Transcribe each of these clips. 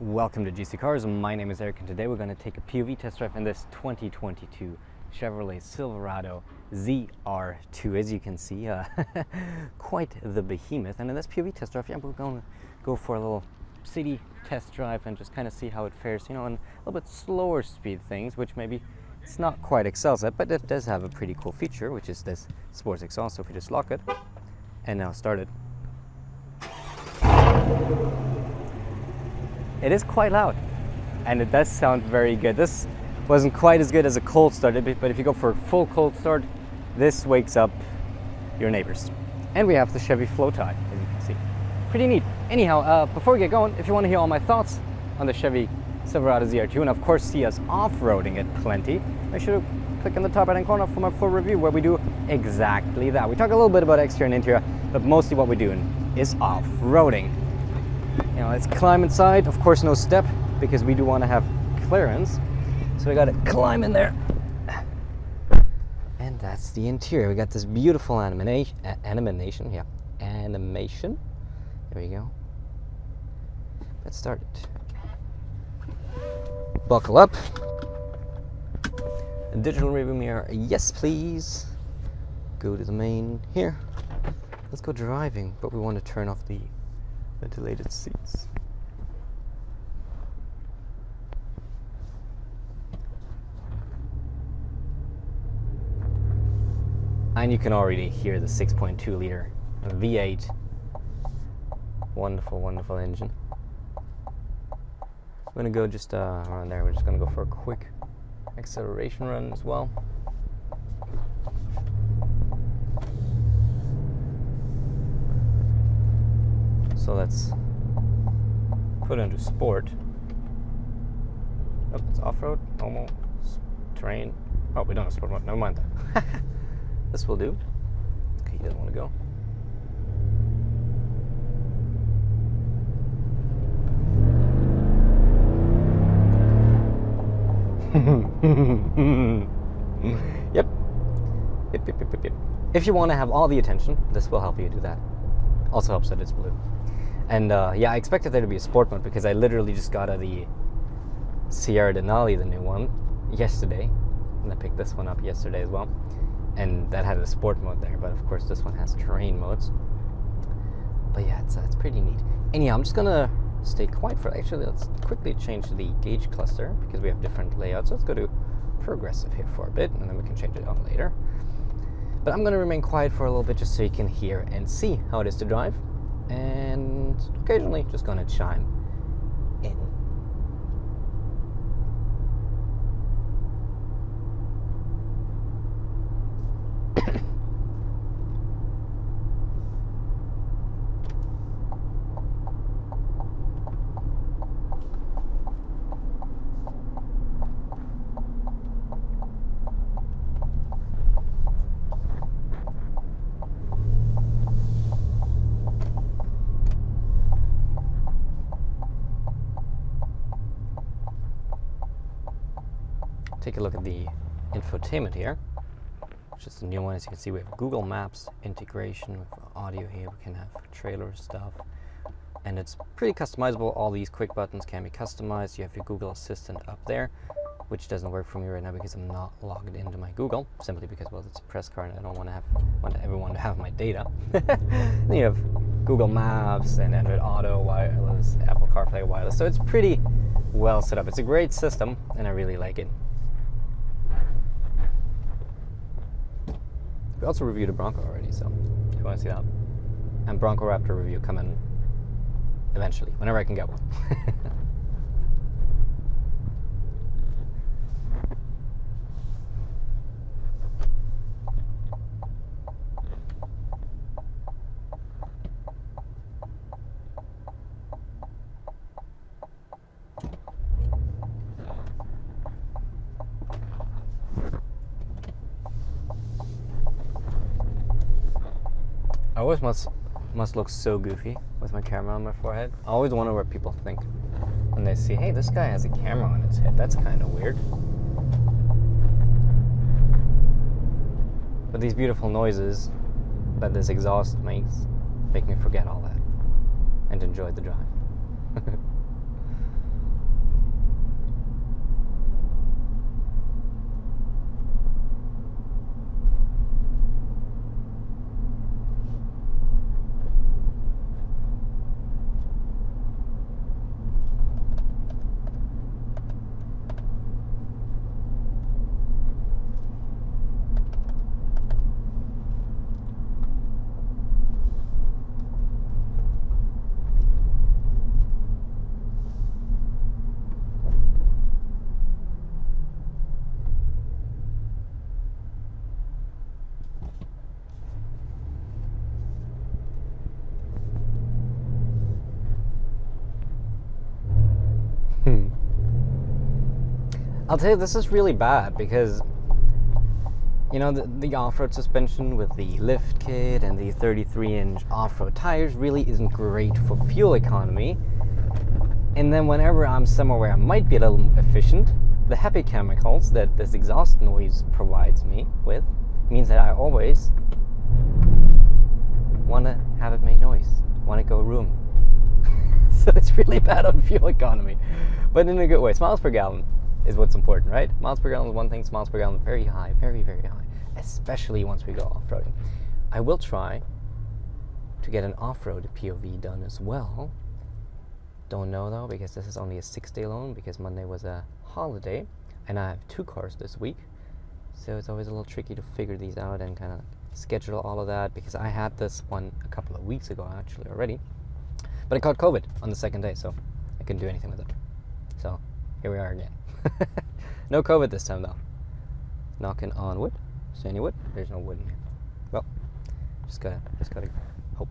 Welcome to GCCars. My name is Eric, and today we're going to take a POV test drive in this 2022 Chevrolet Silverado ZR2. As you can see, quite the behemoth. And in this POV test drive, we're going to go for a little city test drive and just kind of see how it fares, you know, in a little bit slower speed things, which maybe it's not quite excels at, but it does have a pretty cool feature, which is this sports exhaust. So if we just lock it and now start it, it is quite loud, and it does sound very good. This wasn't quite as good as a cold start, but if you go for a full cold start, this wakes up your neighbors. And we have the Chevy flow tie, as you can see. Pretty neat. Anyhow, before we get going, if you want to hear all my thoughts on the Chevy Silverado ZR2, and of course see us off-roading it plenty, make sure to click in the top right-hand corner for my full review, where we do exactly that. We talk a little bit about exterior and interior, but mostly what we're doing is off-roading. You know, let's climb inside. Of course, no step, because we do want to have clearance. So we got to climb in there. And that's the interior. We got this beautiful animation. There we go. Let's start it. Buckle up. A digital rearview mirror, yes please. Go to the main here. Let's go driving, but we want to turn off the ventilated seats. And you can already hear the 6.2 liter V8. Wonderful, wonderful engine. I'm gonna go just around there. We're just gonna go for a quick acceleration run as well. So let's put it into sport. Oh, it's off-road, normal, terrain. Oh, we don't have sport mode. Never mind that. This will do. Okay, he doesn't want to go. Yep. Yep. If you want to have all the attention, this will help you do that. Also helps that it's blue. And yeah, I expected there to be a sport mode, because I literally just got the Sierra Denali, the new one, yesterday. And I picked this one up yesterday as well. And that had a sport mode there, but of course this one has terrain modes. But yeah, it's pretty neat. Anyhow, I'm just gonna stay quiet for, actually let's quickly change the gauge cluster, because we have different layouts. So let's go to progressive here for a bit, and then we can change it on later. But I'm gonna remain quiet for a little bit, just so you can hear and see how it is to drive. And occasionally just gonna chime in. Take a look at the infotainment here, which is the new one. As you can see, we have Google Maps integration with audio here. We can have trailer stuff, and it's pretty customizable. All these quick buttons can be customized. You have your Google Assistant up there, which doesn't work for me right now because I'm not logged into my Google, simply because, well, it's a press car and I don't want everyone to have my data. Then you have Google Maps and Android Auto, wireless, Apple CarPlay wireless. So it's pretty well set up. It's a great system, and I really like it. We also reviewed a Bronco already, so if you want to see that. And Bronco Raptor review coming eventually, whenever I can get one. I always must look so goofy with my camera on my forehead. I always wonder what people think when they see, hey, this guy has a camera on his head. That's kind of weird. But these beautiful noises that this exhaust makes make me forget all that and enjoy the drive. I'll tell you, this is really bad because, you know, the off-road suspension with the lift kit and the 33-inch off-road tires really isn't great for fuel economy. And then whenever I'm somewhere where I might be a little efficient, the happy chemicals that this exhaust noise provides me with means that I always want to have it make noise, want to go room. So it's really bad on fuel economy, but in a good way. Miles per gallon is what's important, right? Miles per gallon is one thing, miles per gallon very high, very, very high, especially once we go off-roading. I will try to get an off-road POV done as well. Don't know though, because this is only a 6-day loan, because Monday was a holiday, and I have 2 cars this week, so it's always a little tricky to figure these out and kind of schedule all of that, because I had this one a couple of weeks ago actually already, but I caught COVID on the 2nd day, so I couldn't do anything with it. So here we are again. No COVID this time though. Knocking on wood. Is there any wood? There's no wood in here. Well, just gotta hope.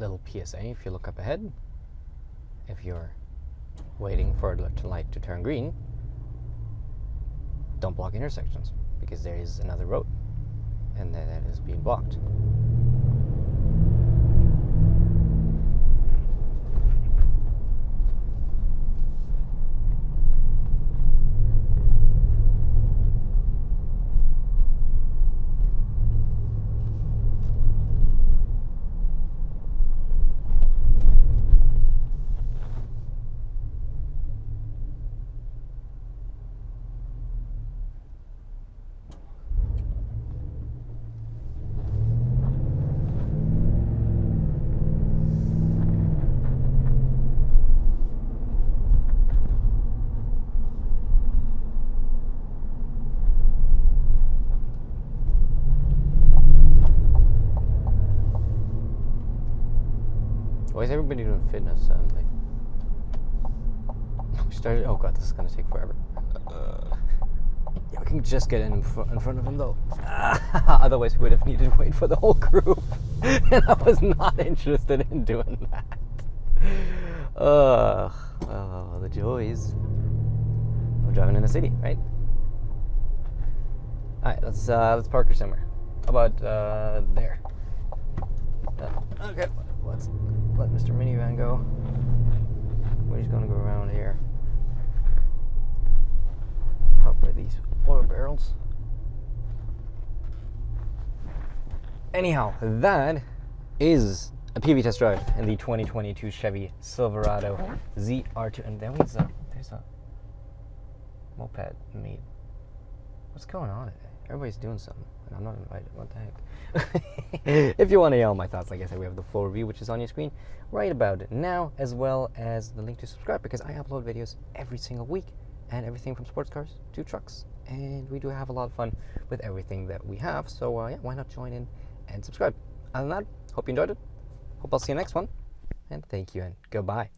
Little PSA, if you look up ahead, if you're waiting for the light to turn green, don't block intersections, because there is another road and that is being blocked. Why is everybody doing fitness suddenly? We started. Oh god, this is gonna take forever. Yeah, we can just get in front of him though. Otherwise, we would have needed to wait for the whole group, and I was not interested in doing that. Oh, the joys of driving in a city, right? All right, let's park her somewhere. How about there? Okay, let's let Mr. Minivan go. We're just gonna go around here. Pop by these oil barrels. Anyhow, that is a PV test drive in the 2022 Chevy Silverado ZR2. And then there's a moped meet. What's going on today? Everybody's doing something, and I'm not invited. What the heck? If you want to hear all my thoughts, like I said, we have the full review, which is on your screen right about now, as well as the link to subscribe, because I upload videos every single week, and everything from sports cars to trucks. And we do have a lot of fun with everything that we have. So yeah, why not join in and subscribe? Other than that, hope you enjoyed it. Hope I'll see you next one. And thank you and goodbye.